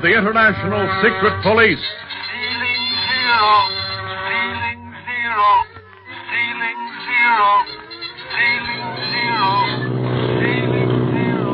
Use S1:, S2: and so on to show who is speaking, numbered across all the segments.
S1: the International Secret Police.
S2: Stealing zero. Stealing zero. Stealing zero. Stealing zero. Stealing zero.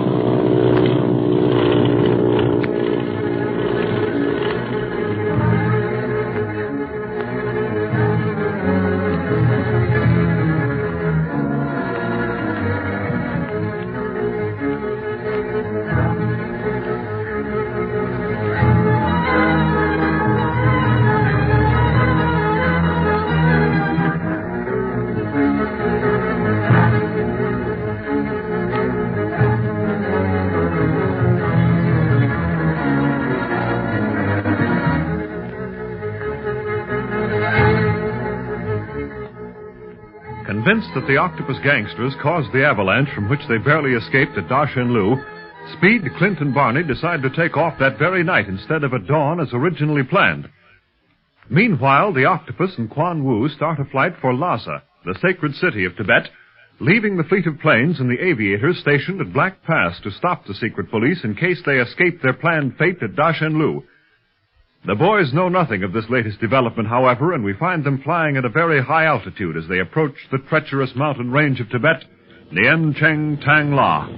S1: Convinced that the Octopus gangsters caused the avalanche from which they barely escaped at Da-Shen-Lu, Speed, Clint, and Barney decide to take off that very night instead of at dawn as originally planned. Meanwhile, the Octopus and Quan Wu start a flight for Lhasa, the sacred city of Tibet, leaving the fleet of planes and the aviators stationed at Black Pass to stop the secret police in case they escape their planned fate at Da-Shen-Lu. The boys know nothing of this latest development, however, and we find them flying at a very high altitude as they approach the treacherous mountain range of Tibet, Nien Cheng Tang La.
S3: Ooh,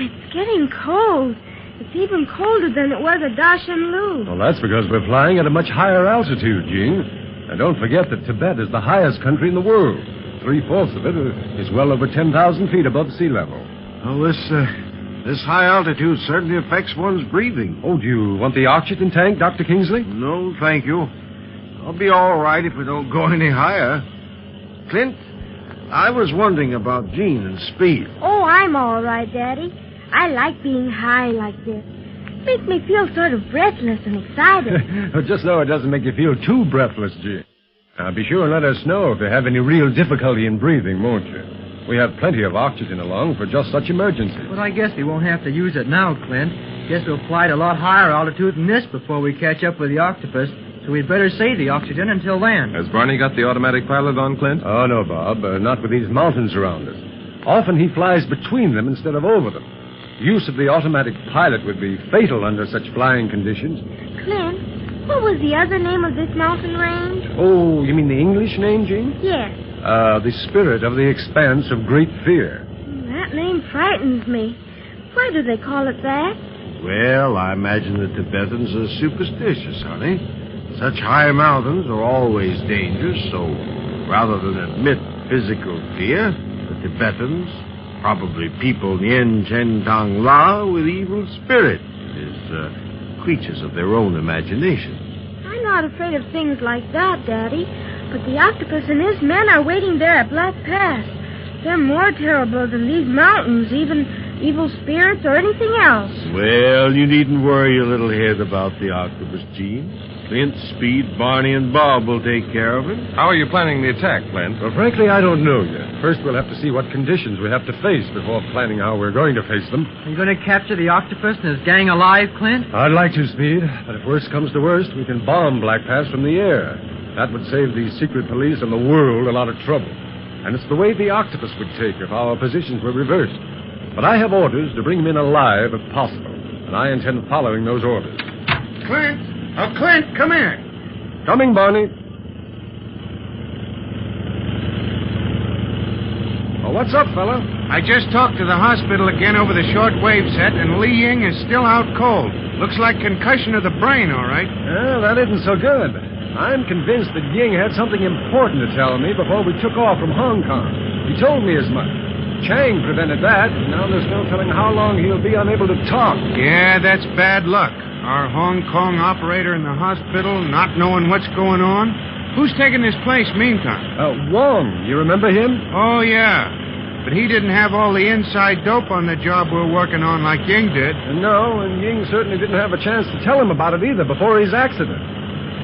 S3: it's getting cold. It's even colder than it was at Da-Shen-Lu.
S4: Well, that's because we're flying at a much higher altitude, Jean. And don't forget that Tibet is the highest country in the world. 3/4 of it is well over 10,000 feet above sea level.
S5: Well, this high altitude certainly affects one's breathing.
S4: Oh, do you want the oxygen tank, Dr. Kingsley?
S5: No, thank you. I'll be all right if we don't go any higher. Clint, I was wondering about Jean and Speed.
S3: Oh, I'm all right, Daddy. I like being high like this. It makes me feel sort of breathless and excited.
S4: Well, just so it doesn't make you feel too breathless, Jean. Now, be sure and let us know if you have any real difficulty in breathing, won't you? We have plenty of oxygen along for just such emergencies.
S6: But I guess we won't have to use it now, Clint. Guess we'll fly at a lot higher altitude than this before we catch up with the Octopus, so we'd better save the oxygen until then.
S7: Has Barney got the automatic pilot on, Clint?
S4: Oh, no, Bob. Not with these mountains around us. Often he flies between them instead of over them. Use of the automatic pilot would be fatal under such flying conditions.
S3: Clint, what was the other name of this mountain range?
S4: Oh, you mean the English name, Jean?
S3: Yes.
S4: The Spirit of the Expanse of Great Fear.
S3: That name frightens me. Why do they call it that?
S5: Well, I imagine the Tibetans are superstitious, honey. Such high mountains are always dangerous, so rather than admit physical fear, the Tibetans probably people Nien Chen Tang La with evil spirit, as creatures of their own imagination.
S3: I'm not afraid of things like that, Daddy. But the Octopus and his men are waiting there at Black Pass. They're more terrible than these mountains, even evil spirits or anything else.
S5: Well, you needn't worry your little head about the Octopus, Gene. Clint, Speed, Barney, and Bob will take care of him.
S7: How are you planning the attack, Clint?
S4: Well, frankly, I don't know yet. First, we'll have to see what conditions we have to face before planning how we're going to face them.
S6: Are you going to capture the Octopus and his gang alive, Clint?
S4: I'd like to, Speed. But if worst comes to worst, we can bomb Black Pass from the air. That would save the secret police and the world a lot of trouble. And it's the way the Octopus would take if our positions were reversed. But I have orders to bring him in alive if possible. And I intend following those orders.
S5: Clint! Oh, Clint, come here.
S4: Coming, Barney. Oh, what's up, fella?
S8: I just talked to the hospital again over the shortwave set, and Li Ying is still out cold. Looks like concussion of the brain, all right.
S4: Well, that isn't so good. I'm convinced that Ying had something important to tell me before we took off from Hong Kong. He told me as much. Chang prevented that, and now there's no telling how long he'll be unable to talk.
S8: Yeah, that's bad luck. Our Hong Kong operator in the hospital not knowing what's going on. Who's taking his place meantime?
S4: Wong. You remember him?
S8: Oh, yeah. But he didn't have all the inside dope on the job we're working on like Ying did.
S4: No, and Ying certainly didn't have a chance to tell him about it either before his accident.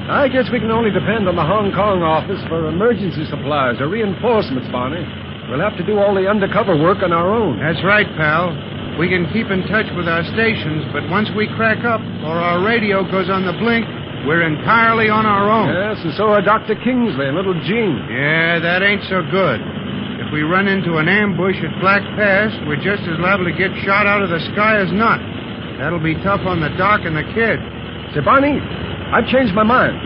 S4: I guess we can only depend on the Hong Kong office for emergency supplies or reinforcements, Barney. We'll have to do all the undercover work on our own.
S8: That's right, pal. We can keep in touch with our stations, but once we crack up or our radio goes on the blink, we're entirely on our own.
S4: Yes, and so are Dr. Kingsley and little Jean.
S8: Yeah, that ain't so good. If we run into an ambush at Black Pass, we're just as liable to get shot out of the sky as not. That'll be tough on the doc and the kid.
S4: Say, Barney, I've changed my mind.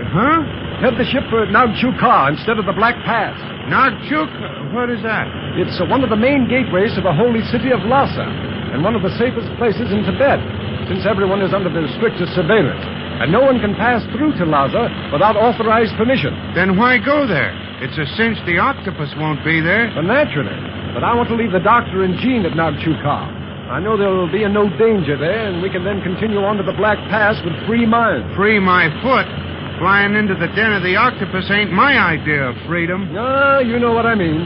S8: Huh?
S4: Head the ship for Nagchuka instead of the Black Pass.
S8: Nagchuk? What is that?
S4: It's one of the main gateways to the holy city of Lhasa, and one of the safest places in Tibet, since everyone is under the strictest surveillance, and no one can pass through to Lhasa without authorized permission.
S8: Then why go there? It's a cinch the Octopus won't be there.
S4: Well, naturally. But I want to leave the doctor and Jean at Nagchuka. I know there will be no danger there, and we can then continue on to the Black Pass with free mind.
S8: Free my foot? Flying into the den of the Octopus ain't my idea of freedom.
S4: No, you know what I mean.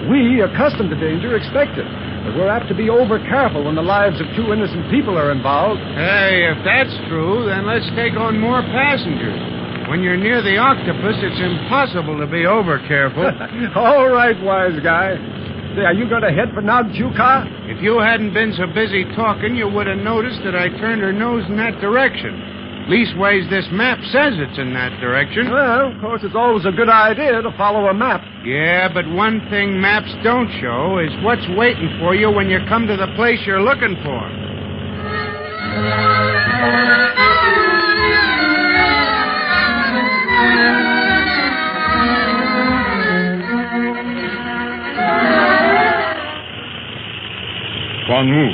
S4: We, accustomed to danger, expect it. But we're apt to be over-careful when the lives of two innocent people are involved.
S8: Hey, if that's true, then let's take on more passengers. When you're near the Octopus, it's impossible to be over-careful.
S4: All right, wise guy. Say, are you going to head for Nagchuka?
S8: If you hadn't been so busy talking, you would have noticed that I turned her nose in that direction. Leastways, this map says it's in that direction.
S4: Well, of course, it's always a good idea to follow a map.
S8: Yeah, but one thing maps don't show is what's waiting for you when you come to the place you're looking for.
S7: Quan Wu,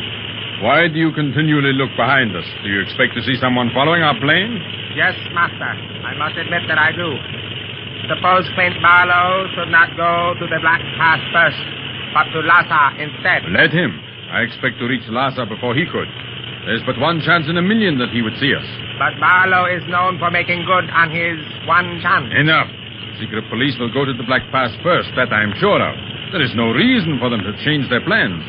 S7: why do you continually look behind us? Do you expect to see someone following our plane?
S9: Yes, Master. I must admit that I do. Suppose Clint Barlow should not go to the Black Pass first, but to Lhasa instead.
S7: Let him. I expect to reach Lhasa before he could. There's but one chance in a million that he would see us.
S9: But Barlow is known for making good on his one chance.
S7: Enough. Secret police will go to the Black Pass first, that I am sure of. There is no reason for them to change their plans.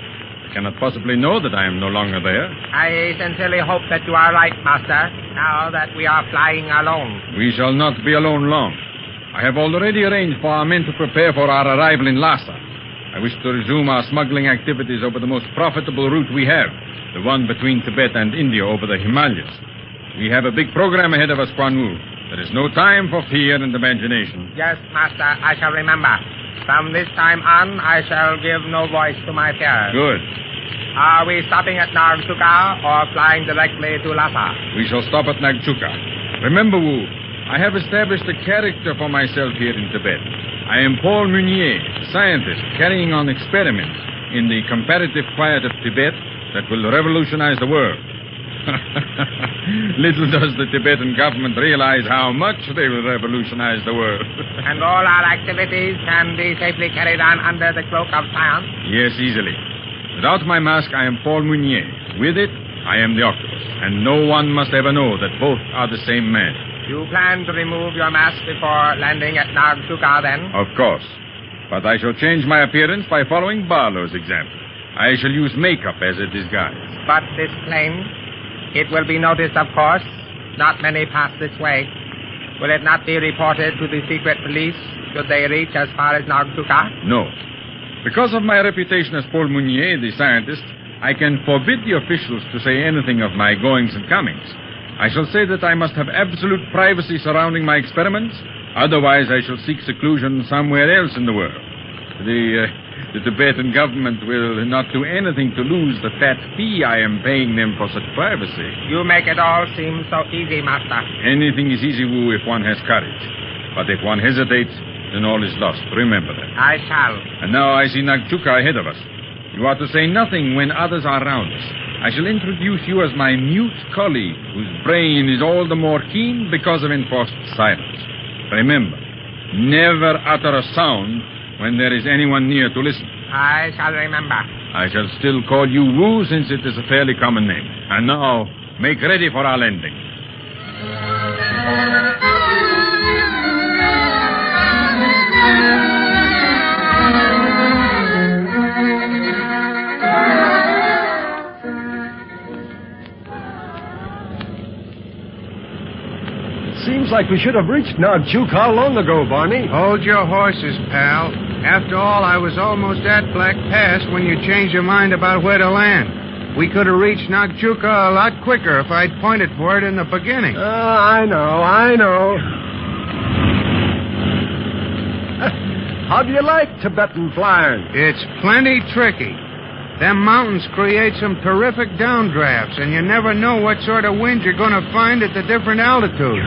S7: They cannot possibly know that I am no longer there.
S9: I sincerely hope that you are right, Master, now that we are flying alone.
S7: We shall not be alone long. I have already arranged for our men to prepare for our arrival in Lhasa. I wish to resume our smuggling activities over the most profitable route we have, the one between Tibet and India over the Himalayas. We have a big program ahead of us, Quan Wu. There is no time for fear and imagination.
S9: Yes, Master, I shall remember. From this time on, I shall give no voice to my fears.
S7: Good.
S9: Are we stopping at Nagchuka or flying directly to Lhasa?
S7: We shall stop at Nagchuka. Remember, Wu, I have established a character for myself here in Tibet. I am Paul Mcnear, scientist carrying on experiments in the comparative quiet of Tibet that will revolutionize the world. Little does the Tibetan government realize how much they will revolutionize the world.
S9: And all our activities can be safely carried on under the cloak of science?
S7: Yes, easily. Without my mask, I am Paul Mcnear. With it, I am the Octopus. And no one must ever know that both are the same man.
S9: You plan to remove your mask before landing at Nagchuka, then?
S7: Of course. But I shall change my appearance by following Barlow's example. I shall use makeup as a disguise.
S9: But this plane, it will be noticed, of course. Not many pass this way. Will it not be reported to the secret police should they reach as far as Nagchuka?
S7: No. Because of my reputation as Paul Mcnear, the scientist, I can forbid the officials to say anything of my goings and comings. I shall say that I must have absolute privacy surrounding my experiments. Otherwise, I shall seek seclusion somewhere else in the world. The Tibetan government will not do anything to lose the fat fee I am paying them for such privacy.
S9: You make it all seem so easy, Master.
S7: Anything is easy, Wu, if one has courage. But if one hesitates, then all is lost. Remember that.
S9: I shall.
S7: And now I see Nagchuka ahead of us. You are to say nothing when others are around us. I shall introduce you as my mute colleague, whose brain is all the more keen because of enforced silence. Remember, never utter a sound when there is anyone near to listen.
S9: I shall remember.
S7: I shall still call you Wu, since it is a fairly common name. And now, make ready for our landing.
S4: Seems like we should have reached Nagchuka long ago, Barney.
S8: Hold your horses, pal. After all, I was almost at Black Pass when you changed your mind about where to land. We could have reached Nagchuka a lot quicker if I'd pointed for it in the beginning.
S4: I know. How do you like Tibetan flying?
S8: It's plenty tricky. Them mountains create some terrific downdrafts, and you never know what sort of wind you're going to find at the different altitudes.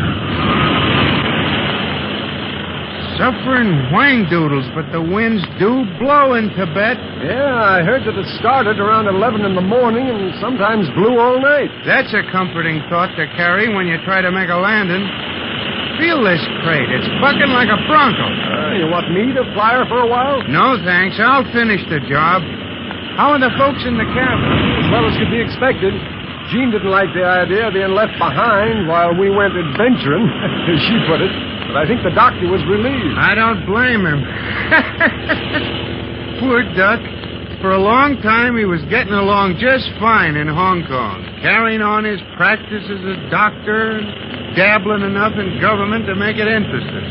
S8: Suffering whang-doodles, but the winds do blow in Tibet.
S4: Yeah, I heard that it started around 11 in the morning and sometimes blew all night.
S8: That's a comforting thought to carry when you try to make a landing. Feel this crate. It's bucking like a bronco.
S4: You want me to fly her for a while?
S8: No, thanks. I'll finish the job. How are the folks in the cabin?
S4: As well as could be expected. Jean didn't like the idea of being left behind while we went adventuring, as she put it. But I think the doctor was relieved.
S8: I don't blame him. Poor Duck. For a long time, he was getting along just fine in Hong Kong, carrying on his practice as a doctor, dabbling enough in government to make it interesting.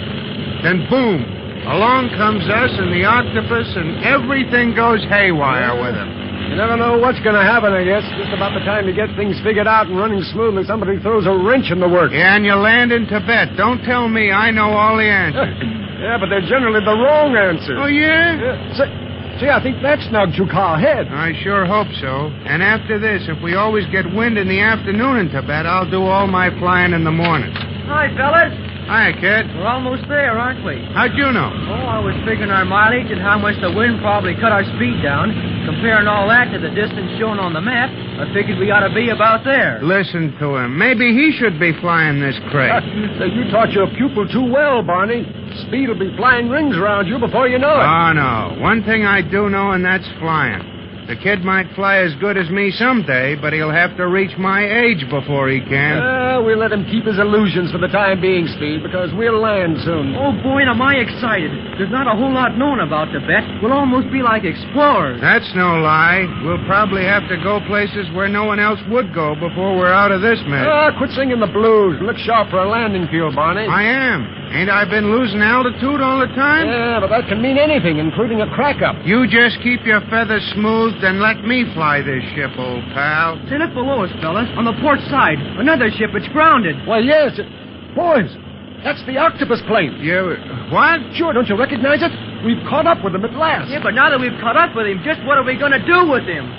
S8: Then, boom, along comes us and the Octopus, and everything goes haywire with him.
S4: You never know what's going to happen, I guess. Just about the time you get things figured out and running smoothly, somebody throws a wrench in the works.
S8: Yeah, and you land in Tibet. Don't tell me I know all the answers.
S4: Yeah, but they're generally the wrong answers.
S8: Oh, yeah?
S4: See, I think that's Nagchuka ahead.
S8: I sure hope so. And after this, if we always get wind in the afternoon in Tibet, I'll do all my flying in the morning.
S6: Hi, fellas.
S8: Hi, kid.
S6: We're almost there, aren't we?
S8: How'd you know?
S6: Oh, I was figuring our mileage and how much the wind probably cut our speed down. Comparing all that to the distance shown on the map, I figured we ought to be about there.
S8: Listen to him. Maybe he should be flying this crate.
S4: You taught your pupil too well, Barney. Speed will be flying rings around you before you know it.
S8: Oh, no. One thing I do know, and that's flying. The kid might fly as good as me someday, but he'll have to reach my age before he can.
S4: We'll let him keep his illusions for the time being, Speed, because we'll land soon.
S6: Oh, boy, am I excited. There's not a whole lot known about Tibet. We'll almost be like explorers.
S8: That's no lie. We'll probably have to go places where no one else would go before we're out of this mess.
S4: Quit singing the blues. Look sharp for a landing field, Barney.
S8: I am. Ain't I been losing altitude all the time?
S4: Yeah, but that can mean anything, including a crack-up.
S8: You just keep your feathers smoothed and let me fly this ship, old pal.
S6: Say, look below us, fellas. On the port side. Another ship. It's grounded.
S4: Why, yes. Boys, that's the Octopus plane.
S8: What?
S4: Sure, don't you recognize it? We've caught up with him at last.
S6: Yeah, but now that we've caught up with him, just what are we going to do with him?